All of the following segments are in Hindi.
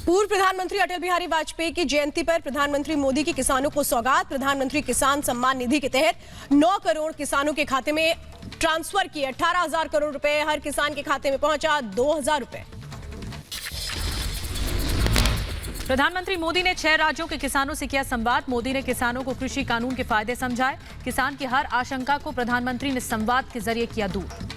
पूर्व प्रधानमंत्री अटल बिहारी वाजपेयी की जयंती पर प्रधानमंत्री मोदी की किसानों को सौगात। प्रधानमंत्री किसान सम्मान निधि के तहत 9 करोड़ किसानों के खाते में ट्रांसफर किए। 18,000 करोड़ रुपए हर किसान के खाते में पहुंचा 2,000 रुपए। प्रधानमंत्री मोदी ने 6 राज्यों के किसानों से किया संवाद। मोदी ने किसानों को कृषि कानून के फायदे समझाए। किसान की हर आशंका को प्रधानमंत्री ने संवाद के जरिए किया दूर।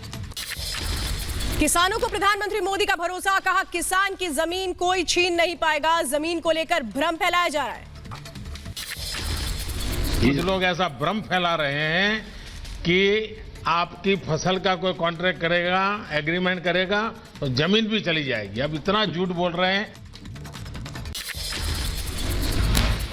किसानों को प्रधानमंत्री मोदी का भरोसा, कहा किसान की जमीन कोई छीन नहीं पाएगा। जमीन को लेकर भ्रम फैलाया जा रहा है। कुछ लोग ऐसा भ्रम फैला रहे हैं कि आपकी फसल का कोई कॉन्ट्रैक्ट करेगा, एग्रीमेंट करेगा तो जमीन भी चली जाएगी। अब इतना झूठ बोल रहे हैं।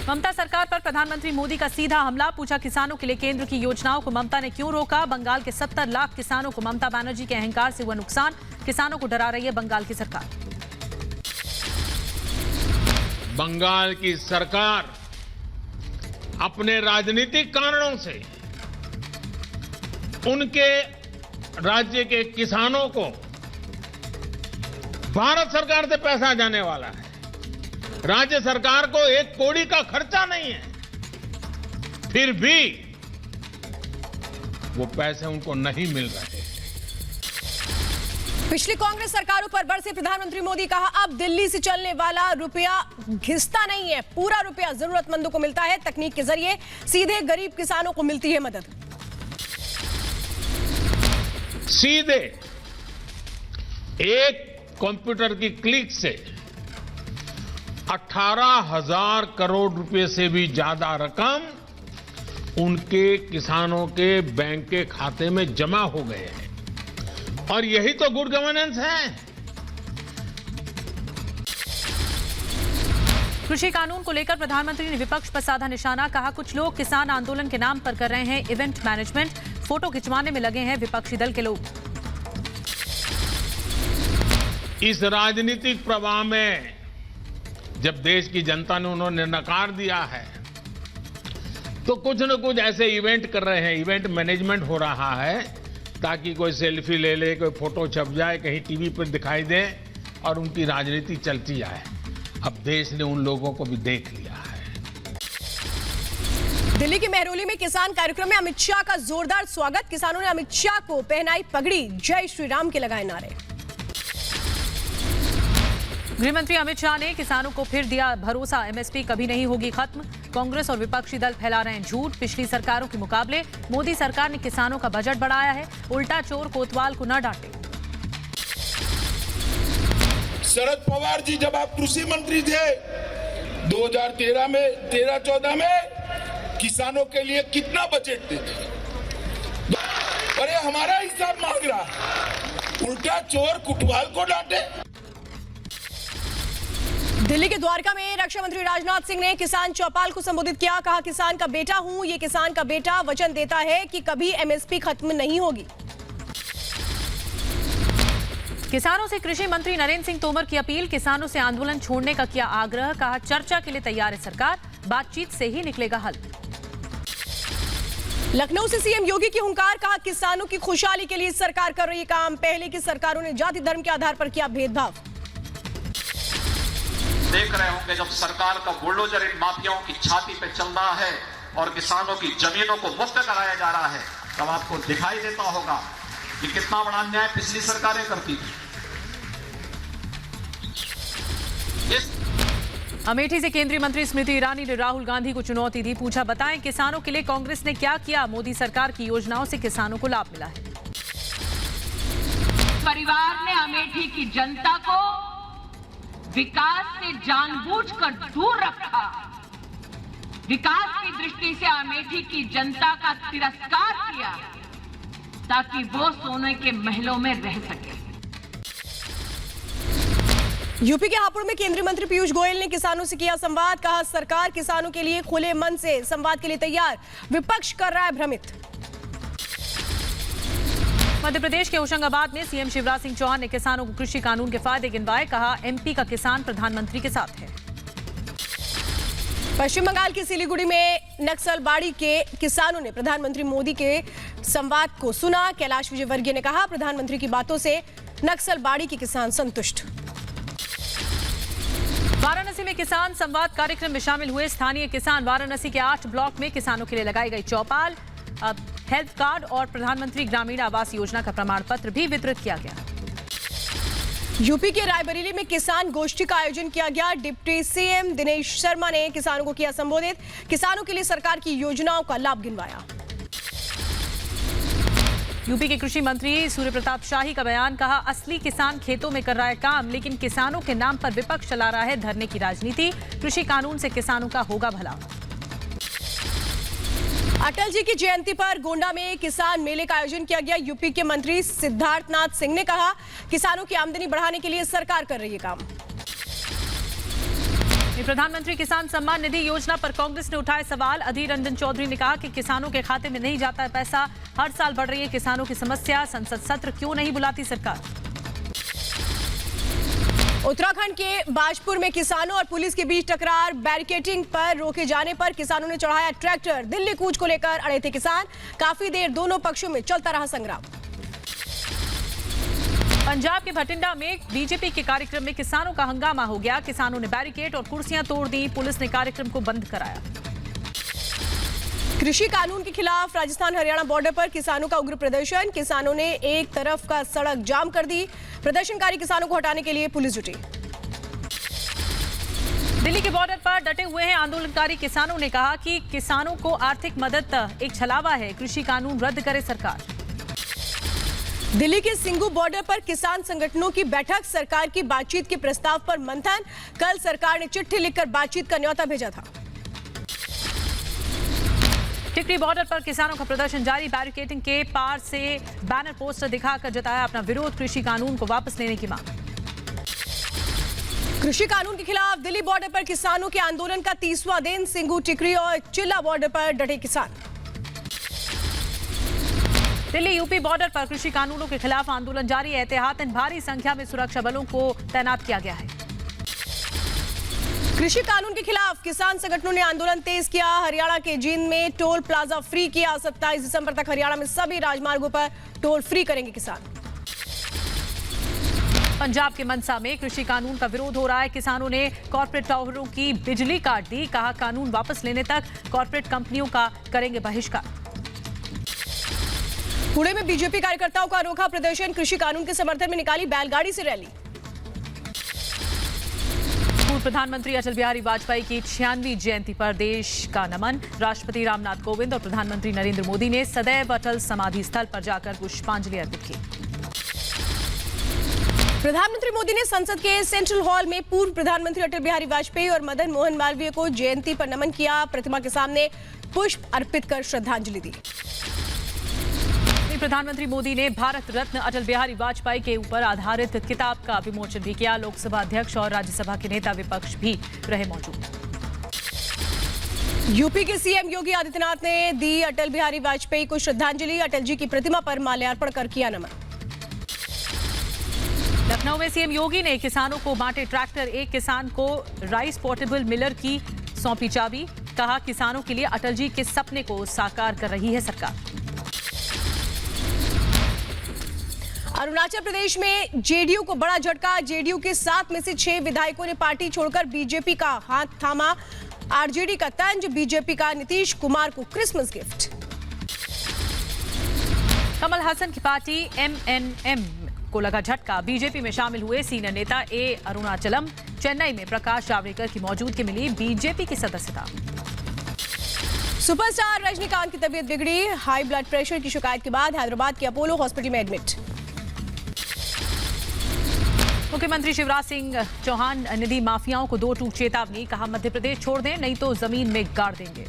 ममता सरकार पर प्रधानमंत्री मोदी का सीधा हमला। पूछा किसानों के लिए केंद्र की योजनाओं को ममता ने क्यों रोका। बंगाल के 70 लाख किसानों को ममता बनर्जी के अहंकार से हुआ नुकसान। किसानों को डरा रही है बंगाल की सरकार। बंगाल की सरकार अपने राजनीतिक कारणों से उनके राज्य के किसानों को भारत सरकार से पैसा जाने वाला है। राज्य सरकार को 1 कौड़ी का खर्चा नहीं है, फिर भी वो पैसे उनको नहीं मिल रहे। पिछली कांग्रेस सरकारों पर बरसे प्रधानमंत्री मोदी, कहा अब दिल्ली से चलने वाला रुपया घिसता नहीं है। पूरा रुपया जरूरतमंदों को मिलता है। तकनीक के जरिए सीधे गरीब किसानों को मिलती है मदद। सीधे एक कंप्यूटर की क्लिक से 18,000 करोड़ रुपए से भी ज्यादा रकम उनके किसानों के बैंक के खाते में जमा हो गए हैं। और यही तो गुड गवर्नेंस है। कृषि कानून को लेकर प्रधानमंत्री ने विपक्ष पर साधा निशाना। कहा कुछ लोग किसान आंदोलन के नाम पर कर रहे हैं इवेंट मैनेजमेंट। फोटो खिंचवाने में लगे हैं विपक्षी दल के लोग। इस राजनीतिक प्रवाह में जब देश की जनता ने उन्होंने नकार दिया है तो कुछ न कुछ ऐसे इवेंट कर रहे हैं। इवेंट मैनेजमेंट हो रहा है ताकि कोई सेल्फी ले ले, कोई फोटो छप जाए, कहीं टीवी पर दिखाई दे और उनकी राजनीति चलती जाए। अब देश ने उन लोगों को भी देख लिया है। दिल्ली के मेहरौली में किसान कार्यक्रम में अमित शाह का जोरदार स्वागत। किसानों ने अमित शाह को पहनाई पगड़ी, जय श्री राम के लगाए नारे। गृहमंत्री अमित शाह ने किसानों को फिर दिया भरोसा, एमएसपी कभी नहीं होगी खत्म। कांग्रेस और विपक्षी दल फैला रहे हैं झूठ। पिछली सरकारों के मुकाबले मोदी सरकार ने किसानों का बजट बढ़ाया है। उल्टा चोर कोतवाल को न डांटे। शरद पवार जी जब आप कृषि मंत्री थे 2013 में 13-14 में किसानों के लिए कितना बजट देते? अरे हमारा हिसाब मांग रहा है। उल्टा चोर कोतवाल को डांटे। दिल्ली के द्वारका में रक्षा मंत्री राजनाथ सिंह ने किसान चौपाल को संबोधित किया। कहा किसान का बेटा हूं, ये किसान का बेटा वचन देता है कि कभी एमएसपी खत्म नहीं होगी। किसानों से कृषि मंत्री नरेंद्र सिंह तोमर की अपील। किसानों से आंदोलन छोड़ने का किया आग्रह। कहा चर्चा के लिए तैयार है सरकार, बातचीत से ही निकलेगा हल। लखनऊ से सीएम योगी की हुंकार। कहा किसानों की खुशहाली के लिए सरकार कर रही है काम। पहले की सरकारों ने जाति धर्म के आधार पर किया भेदभाव। देख रहे होंगे जब सरकार का बुलडोजर इन माफियाओं की छाती पे चल रहा है और किसानों की जमीनों को मुफ्त कराया जा रहा है, तब आपको दिखाई देता होगा कि कितना बड़ा अन्याय पिछली सरकारें करती थी। अमेठी से केंद्रीय मंत्री स्मृति ईरानी ने राहुल गांधी को चुनौती दी। पूछा बताएं किसानों के लिए कांग्रेस ने क्या किया। मोदी सरकार की योजनाओं से किसानों को लाभ मिला है। परिवार ने अमेठी की जनता को विकास से जानबूझकर दूर रखा। विकास की दृष्टि से अमेठी की जनता का तिरस्कार किया ताकि वो सोने के महलों में रह सके। यूपी के हापुड़ में केंद्रीय मंत्री पीयूष गोयल ने किसानों से किया संवाद। कहा सरकार किसानों के लिए खुले मन से संवाद के लिए तैयार। विपक्ष कर रहा है भ्रमित। मध्य प्रदेश के होशंगाबाद में सीएम शिवराज सिंह चौहान ने किसानों को कृषि कानून के फायदे गिनवाए। कहा एमपी का किसान प्रधानमंत्री के साथ है। पश्चिम बंगाल की सिलीगुड़ी में नक्सलबाड़ी के किसानों ने प्रधानमंत्री मोदी के संवाद को सुना। कैलाश विजयवर्गीय ने कहा प्रधानमंत्री की बातों से नक्सलबाड़ी के किसान संतुष्ट। किसान संवाद कार्यक्रम में शामिल हुए स्थानीय किसान वाराणसी के 8 ब्लॉक में किसानों के लिए लगाई गई चौपाल, हेल्थ कार्ड और प्रधानमंत्री ग्रामीण आवास योजना का प्रमाण पत्र भी वितरित किया गया। यूपी के रायबरेली में किसान गोष्ठी का आयोजन किया गया। डिप्टी सीएम दिनेश शर्मा ने किसानों को किया संबोधित, किसानों के लिए सरकार की योजनाओं का लाभ गिनवाया। यूपी के कृषि मंत्री सूर्य प्रताप शाही का बयान, कहा असली किसान खेतों में कर रहा है काम, लेकिन किसानों के नाम पर विपक्ष चला रहा है धरने की राजनीति। कृषि कानून से किसानों का होगा भला। अटल जी की जयंती पर गोंडा में किसान मेले का आयोजन किया गया। यूपी के मंत्री सिद्धार्थनाथ सिंह ने कहा, किसानों की आमदनी बढ़ाने के लिए सरकार कर रही है काम। प्रधानमंत्री किसान सम्मान निधि योजना पर कांग्रेस ने उठाए सवाल। अधीर रंजन चौधरी ने कहा कि किसानों के खाते में नहीं जाता है पैसा, हर साल बढ़ रही है किसानों की समस्या, संसद सत्र क्यों नहीं बुलाती सरकार। उत्तराखंड के बाजपुर में किसानों और पुलिस के बीच टकरार, बैरिकेडिंग पर रोके जाने पर किसानों ने चढ़ाया ट्रैक्टर। दिल्ली कूच को लेकर अड़े थे किसान, काफी देर दोनों पक्षों में चलता रहा संग्राम। पंजाब के भटिंडा में बीजेपी के कार्यक्रम में किसानों का हंगामा हो गया। किसानों ने बैरिकेड और कुर्सियां तोड़ दी, पुलिस ने कार्यक्रम को बंद कराया। कृषि कानून के खिलाफ राजस्थान हरियाणा बॉर्डर पर किसानों का उग्र प्रदर्शन, किसानों ने एक तरफ का सड़क जाम कर दी। प्रदर्शनकारी किसानों को हटाने के लिए पुलिस जुटी। दिल्ली के बॉर्डर पर डटे हुए हैं आंदोलनकारी किसानों ने कहा कि किसानों को आर्थिक मदद एक छलावा है, कृषि कानून रद्द करे सरकार। दिल्ली के सिंगू बॉर्डर पर किसान संगठनों की बैठक, सरकार की बातचीत के प्रस्ताव पर मंथन। कल सरकार ने चिट्ठी लिखकर बातचीत का न्योता भेजा था। टिकरी बॉर्डर पर किसानों का प्रदर्शन जारी, बैरिकेडिंग के पार से बैनर पोस्टर दिखाकर जताया अपना विरोध, कृषि कानून को वापस लेने की मांग। कृषि कानून के खिलाफ दिल्ली बॉर्डर पर किसानों के आंदोलन का 30वां दिन, सिंगू, टिकरी और चिल्ला बॉर्डर पर डटे किसान। दिल्ली यूपी बॉर्डर पर कृषि कानूनों के खिलाफ आंदोलन जारी है। एहतियातन भारी संख्या में सुरक्षा बलों को तैनात किया गया है। कृषि कानून के खिलाफ किसान संगठनों ने आंदोलन तेज किया। हरियाणा के जींद में टोल प्लाजा फ्री किया। 27 दिसंबर तक हरियाणा में सभी राजमार्गों पर टोल फ्री करेंगे किसान। पंजाब के मनसा में कृषि कानून का विरोध हो रहा है। किसानों ने कॉर्पोरेट टावरों की बिजली काट दी, कहा कानून वापस लेने तक कॉर्पोरेट कंपनियों का करेंगे बहिष्कार। पुणे में बीजेपी कार्यकर्ताओं का अनोखा प्रदर्शन, कृषि कानून के समर्थन में निकाली बैलगाड़ी से रैली। पूर्व प्रधानमंत्री अटल बिहारी वाजपेयी की 96वीं जयंती पर देश का नमन। राष्ट्रपति रामनाथ कोविंद और प्रधानमंत्री नरेंद्र मोदी ने सदैव अटल समाधि स्थल पर जाकर पुष्पांजलि अर्पित की। प्रधानमंत्री मोदी ने संसद के सेंट्रल हॉल में पूर्व प्रधानमंत्री अटल बिहारी वाजपेयी और मदन मोहन मालवीय को जयंती पर नमन किया। प्रतिमा के सामने पुष्प अर्पित कर श्रद्धांजलि दी। प्रधानमंत्री मोदी ने भारत रत्न अटल बिहारी वाजपेयी के ऊपर आधारित किताब का विमोचन भी किया। लोकसभा अध्यक्ष और राज्यसभा के नेता विपक्ष भी रहे मौजूद। यूपी के सीएम योगी आदित्यनाथ ने दी अटल बिहारी वाजपेयी को श्रद्धांजलि। अटल जी की प्रतिमा पर माल्यार्पण कर किया नमन। लखनऊ में सीएम योगी ने किसानों को बांटे ट्रैक्टर, एक किसान को राइस पोर्टेबल मिलर की सौंपी चाबी, कहा किसानों के लिए अटल जी के सपने को साकार कर रही है सरकार। अरुणाचल प्रदेश में जेडीयू को बड़ा झटका, जेडीयू के 7 में से 6 विधायकों ने पार्टी छोड़कर बीजेपी का हाथ थामा। आरजेडी का तंज, बीजेपी का नीतीश कुमार को क्रिसमस गिफ्ट। कमल हसन की पार्टी एमएनएम को लगा झटका, बीजेपी में शामिल हुए सीनियर नेता ए अरुणाचलम। चेन्नई में प्रकाश जावड़ेकर की मौजूदगी मिली बीजेपी की सदस्यता। सुपरस्टार रजनीकांत की तबीयत बिगड़ी, हाई ब्लड प्रेशर की शिकायत के बाद हैदराबाद के अपोलो हॉस्पिटल में एडमिट। मुख्यमंत्री शिवराज सिंह चौहान निधि माफियाओं को 2 टूक चेतावनी, कहा मध्य प्रदेश छोड़ दें नहीं तो जमीन में गाड़ देंगे।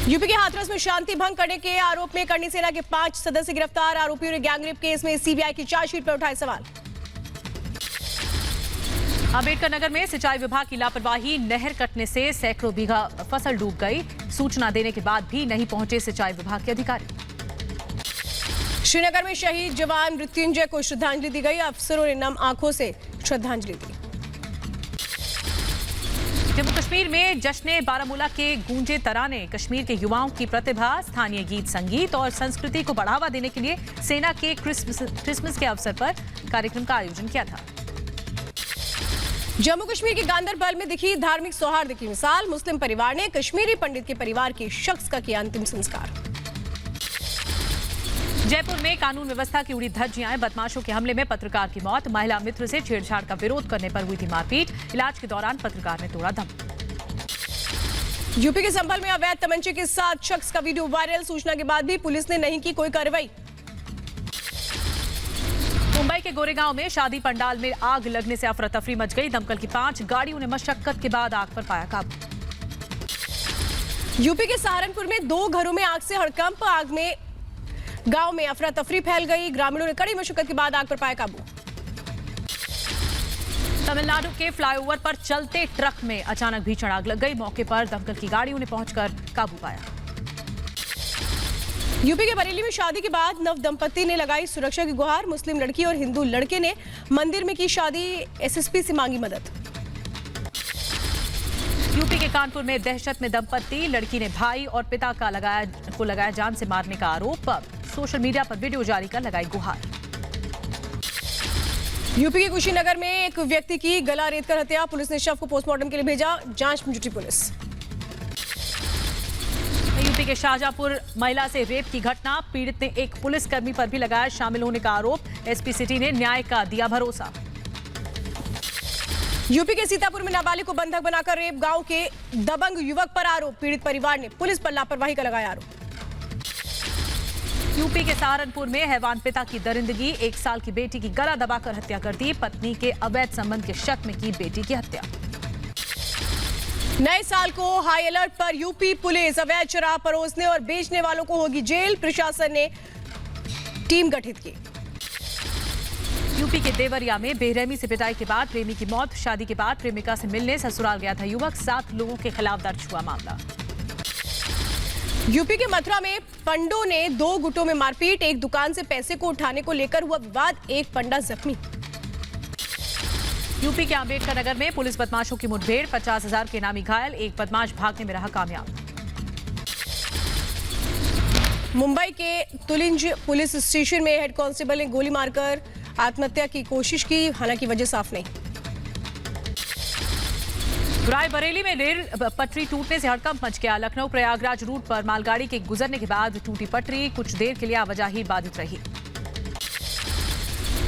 यूपी के हाथरस में शांति भंग करने के आरोप में करनी सेना के 5 सदस्य गिरफ्तार। आरोपियों ने गैंगरेप केस में सीबीआई की चार्जशीट पर उठाए सवाल। अंबेडकर नगर में सिंचाई विभाग की लापरवाही, नहर कटने से सैकड़ों बीघा फसल डूब गई। सूचना देने के बाद भी नहीं पहुंचे सिंचाई विभाग के अधिकारी। श्रीनगर में शहीद जवान मृत्युंजय को श्रद्धांजलि दी गई। अफसरों ने नम आंखों से श्रद्धांजलि दी। जम्मू कश्मीर में जश्न बारामूला के गूंजे तराने, कश्मीर के युवाओं की प्रतिभा, स्थानीय गीत संगीत और संस्कृति को बढ़ावा देने के लिए सेना के क्रिसमस के अवसर पर कार्यक्रम का आयोजन किया था। जम्मू कश्मीर के गांदरबल में दिखी धार्मिक सौहार्द की मिसाल। मुस्लिम परिवार ने कश्मीरी पंडित के परिवार के शख्स का किया अंतिम संस्कार। जयपुर में कानून व्यवस्था की उड़ी धज्जियां। बदमाशों के हमले में पत्रकार की मौत। महिला मित्र से छेड़छाड़ का विरोध करने पर हुई थी मारपीट। इलाज के दौरान पत्रकार ने तोड़ा दम। यूपी के संभल में अवैध तमंचे के साथ शख्स का वीडियो वायरल। सूचना के बाद भी पुलिस ने नहीं की कोई कार्रवाई। मुंबई के गोरेगांव में शादी पंडाल में आग लगने से अफरा तफरी मच गई। दमकल की 5 गाड़ियों ने मशक्कत के बाद आग पर पाया काबू। यूपी के सहारनपुर में 2 घरों में आग से हड़कंप। आग में गांव में अफरा तफरी फैल गई। ग्रामीणों ने कड़ी मशक्कत के बाद आग पर पाया काबू। तमिलनाडु के फ्लाईओवर पर चलते ट्रक में अचानक भीषण आग लग गई। मौके पर दमकल की गाड़ियों ने पहुंचकर काबू पाया। यूपी के बरेली में शादी के बाद नव दंपति ने लगाई सुरक्षा की गुहार। मुस्लिम लड़की और हिंदू लड़के ने मंदिर में की शादी। एसएसपी से मांगी मदद। यूपी के कानपुर में दहशत में दंपति। लड़की ने भाई और पिता का लगाया जान से मारने का आरोप। सोशल मीडिया पर वीडियो जारी कर लगाई गुहार। यूपी के कुशीनगर में एक व्यक्ति की गला रेतकर हत्या। पुलिस ने शव को पोस्टमार्टम के लिए भेजा। जांच में जुटी पुलिस। यूपी के शाहजहांपुर महिला से रेप की घटना। पीड़ित ने एक पुलिसकर्मी पर भी लगाया शामिल होने का आरोप। एसपी सिटी ने न्याय का दिया भरोसा। यूपी के सीतापुर में नाबालिग को बंधक बनाकर रेप। गांव के दबंग युवक पर आरोप। पीड़ित परिवार ने पुलिस पर लापरवाही का लगाया आरोप। यूपी के सहारनपुर में हैवान पिता की दरिंदगी। 1 साल की बेटी की गला दबाकर हत्या कर दी। पत्नी के अवैध संबंध के शक में की बेटी की हत्या। नए साल को हाई अलर्ट पर यूपी पुलिस। अवैध शराब परोसने और बेचने वालों को होगी जेल। प्रशासन ने टीम गठित की। यूपी के देवरिया में बेरहमी से पिटाई के बाद प्रेमी की मौत। शादी के बाद प्रेमिका से मिलने ससुराल गया था युवक। 7 लोगों के खिलाफ दर्ज हुआ मामला। यूपी के मथुरा में पंडों ने 2 गुटों में मारपीट। एक दुकान से पैसे को उठाने को लेकर हुआ विवाद। एक पंडा जख्मी। यूपी के अंबेडकर नगर में पुलिस बदमाशों की मुठभेड़। 50,000 के इनामी घायल। एक बदमाश भागने में रहा कामयाब। मुंबई के तुलिंज पुलिस स्टेशन में हेड कांस्टेबल ने गोली मारकर आत्महत्या की कोशिश की। हालांकि वजह साफ नहीं। रायबरेली में रेल पटरी टूटने से हड़कंप मच गया। लखनऊ प्रयागराज रूट पर मालगाड़ी के गुजरने के बाद टूटी पटरी। कुछ देर के लिए आवाजाही बाधित रही।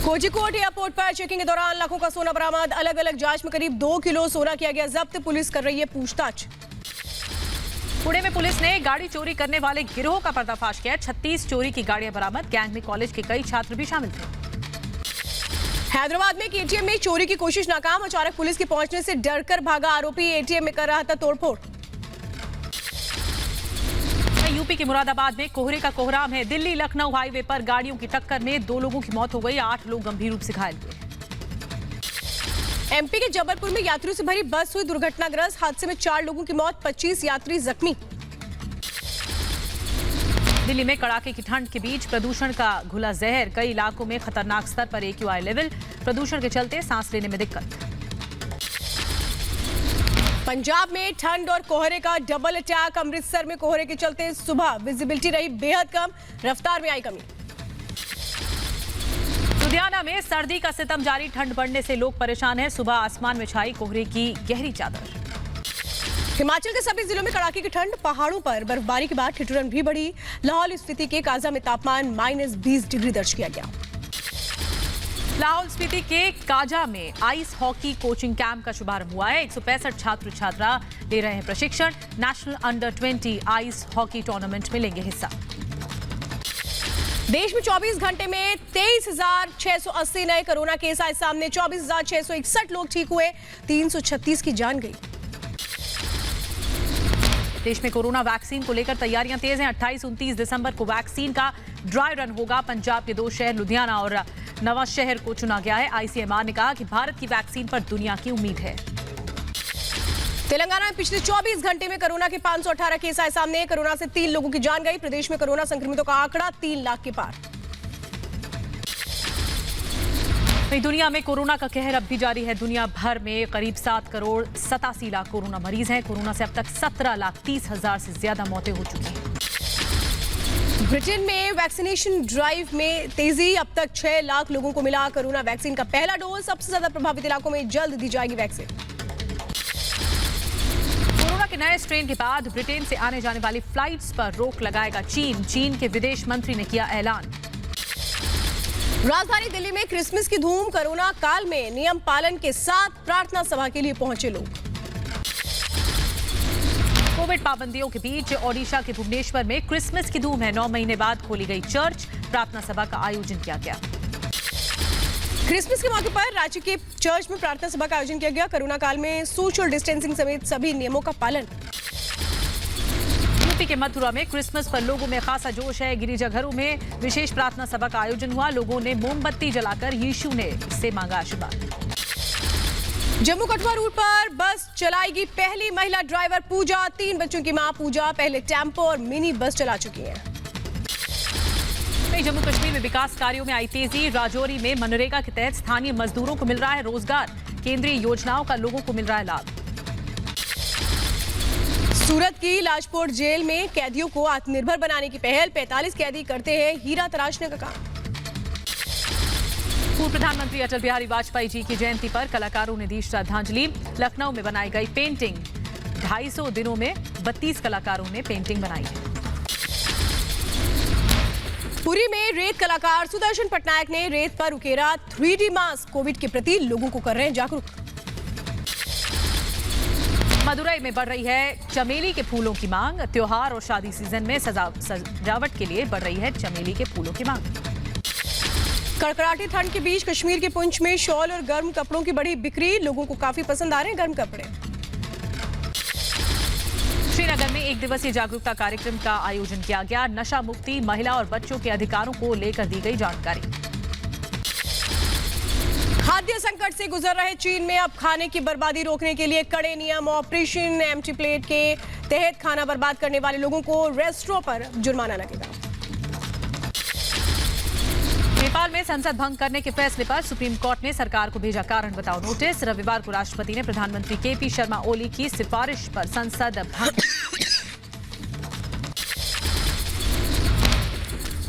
कोझिकोड एयरपोर्ट पर चेकिंग के दौरान लाखों का सोना बरामद। अलग अलग जांच में करीब 2 किलो सोना किया गया जब्त। पुलिस कर रही है पूछताछ। पुणे में पुलिस ने गाड़ी चोरी करने वाले गिरोह का पर्दाफाश किया। 36 चोरी की गाड़ियां बरामद। गैंग में कॉलेज के कई छात्र भी शामिल थे। हैदराबाद में एक एटीएम में चोरी की कोशिश नाकाम। अचानक पुलिस के पहुंचने से डरकर भागा आरोपी। एटीएम में कर रहा था तोड़फोड़। यूपी के मुरादाबाद में कोहरे का कोहराम है। दिल्ली लखनऊ हाईवे पर गाड़ियों की टक्कर में 2 लोगों की मौत हो गई। 8 लोग गंभीर रूप से घायल हुए। एमपी के जबलपुर में यात्रियों से भरी बस हुई दुर्घटनाग्रस्त। हादसे में 4 लोगों की मौत। 25 यात्री जख्मी। दिल्ली में कड़ाके की ठंड के बीच प्रदूषण का घुला जहर। कई इलाकों में खतरनाक स्तर पर AQI लेवल। प्रदूषण के चलते सांस लेने में दिक्कत। पंजाब में ठंड और कोहरे का डबल अटैक। अमृतसर में कोहरे के चलते सुबह विजिबिलिटी रही बेहद कम। रफ्तार में आई कमी। लुधियाना में सर्दी का सितम जारी। ठंड बढ़ने से लोग परेशान हैं। सुबह आसमान में छाई कोहरे की गहरी चादर। हिमाचल के सभी जिलों में कड़ाके की ठंड। पहाड़ों पर बर्फबारी के बाद ठिठुरन भी बढ़ी। लाहौल स्पीति के काजा में तापमान -20 डिग्री दर्ज किया गया। लाहौल स्पीति के काजा में आइस हॉकी कोचिंग कैंप का शुभारंभ हुआ है। 165 छात्र छात्रा ले रहे हैं प्रशिक्षण। National under 20 ice hockey tournament में लेंगे हिस्सा। देश में 24 घंटे में 23,680 नए कोरोना केस आए सामने। 24,661 लोग ठीक हुए। 336 की जान गई। देश में कोरोना वैक्सीन को लेकर तैयारियां तेज हैं। 28-29 दिसंबर को वैक्सीन का ड्राई रन होगा। पंजाब के 2 शहर लुधियाना और नवा शहर को चुना गया है। ICMR ने कहा कि भारत की वैक्सीन पर दुनिया की उम्मीद है। तेलंगाना में पिछले 24 घंटे में कोरोना के 518 केस आए सामने। कोरोना से 3 लोगों की जान गई। प्रदेश में कोरोना संक्रमितों का आंकड़ा 3 लाख के पार। दुनिया में कोरोना का कहर अब भी जारी है। दुनिया भर में करीब 7 करोड़ 87 लाख कोरोना मरीज हैं। कोरोना से अब तक 17,30,000 से ज्यादा मौतें हो चुकी हैं। ब्रिटेन में वैक्सीनेशन ड्राइव में तेजी, अब तक 6 लाख लोगों को मिला कोरोना वैक्सीन का पहला डोज। सबसे ज्यादा प्रभावित इलाकों में जल्द दी जाएगी वैक्सीन। कोरोना के नए स्ट्रेन के बाद ब्रिटेन से आने जाने वाली फ्लाइट्स पर रोक लगाएगा चीन। चीन के विदेश मंत्री ने किया ऐलान। राजधानी दिल्ली में क्रिसमस की धूम, कोरोना काल में नियम पालन के साथ प्रार्थना सभा के लिए पहुंचे लोग। कोविड पाबंदियों के बीच ओडिशा के भुवनेश्वर में क्रिसमस की धूम है। 9 महीने बाद खोली गई चर्च, प्रार्थना सभा का आयोजन किया गया। क्रिसमस के मौके पर राज्य के चर्च में प्रार्थना सभा का आयोजन किया गया। कोरोना काल में सोशल डिस्टेंसिंग समेत सभी नियमों का पालन। यूपी के मथुरा में क्रिसमस पर लोगों में खासा जोश है। गिरिजाघरों में विशेष प्रार्थना सभा का आयोजन हुआ। लोगों ने मोमबत्ती जलाकर यीशु ने से मांगा आशीर्वाद। जम्मू कठुआ रूट पर बस चलाएगी पहली महिला ड्राइवर पूजा। 3 बच्चों की मां पूजा पहले टेम्पो और मिनी बस चला चुकी है। जम्मू कश्मीर में विकास कार्यों में आई तेजी। राजौरी में मनरेगा के तहत स्थानीय मजदूरों को मिल रहा है रोजगार। केंद्रीय योजनाओं का लोगों को मिल रहा है लाभ। सूरत की लाजपोट जेल में कैदियों को आत्मनिर्भर बनाने की पहल। 45 कैदी करते हैं हीरा तराशने का काम। पूर्व प्रधानमंत्री अटल बिहारी वाजपेयी जी की जयंती पर कलाकारों ने दी श्रद्धांजलि। लखनऊ में बनाई गई पेंटिंग। 250 दिनों में 32 कलाकारों ने पेंटिंग बनाई है। पुरी में रेत कलाकार सुदर्शन पटनायक ने रेत पर उकेरा 3D मास्क। कोविड के प्रति लोगों को कर रहे हैं जागरूक। मदुरई में बढ़ रही है चमेली के फूलों की मांग। त्योहार और शादी सीजन में सजावट के लिए बढ़ रही है चमेली के फूलों की मांग। कड़कड़ाती ठंड के बीच कश्मीर के पुंछ में शॉल और गर्म कपड़ों की बड़ी बिक्री। लोगों को काफी पसंद आ रहे हैं गर्म कपड़े। श्रीनगर में 1 दिवसीय जागरूकता कार्यक्रम का आयोजन किया गया। नशा मुक्ति, महिला और बच्चों के अधिकारों को लेकर दी गई जानकारी। खाद्य संकट से गुजर रहे चीन में अब खाने की बर्बादी रोकने के लिए कड़े नियम। ऑपरेशन एम्प्टी प्लेट के तहत खाना बर्बाद करने वाले लोगों को रेस्टोरेंट पर जुर्माना लगेगा। नेपाल में संसद भंग करने के फैसले पर सुप्रीम कोर्ट ने सरकार को भेजा कारण बताओ नोटिस। रविवार को राष्ट्रपति ने प्रधानमंत्री केपी शर्मा ओली की सिफारिश पर संसद भंग।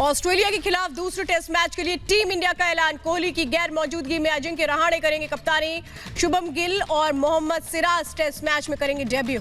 ऑस्ट्रेलिया के खिलाफ दूसरे टेस्ट मैच के लिए टीम इंडिया का ऐलान। कोहली की गैर मौजूदगी में अजिंक्य रहाणे करेंगे कप्तानी। शुभम गिल और मोहम्मद सिराज टेस्ट मैच में करेंगे डेब्यू।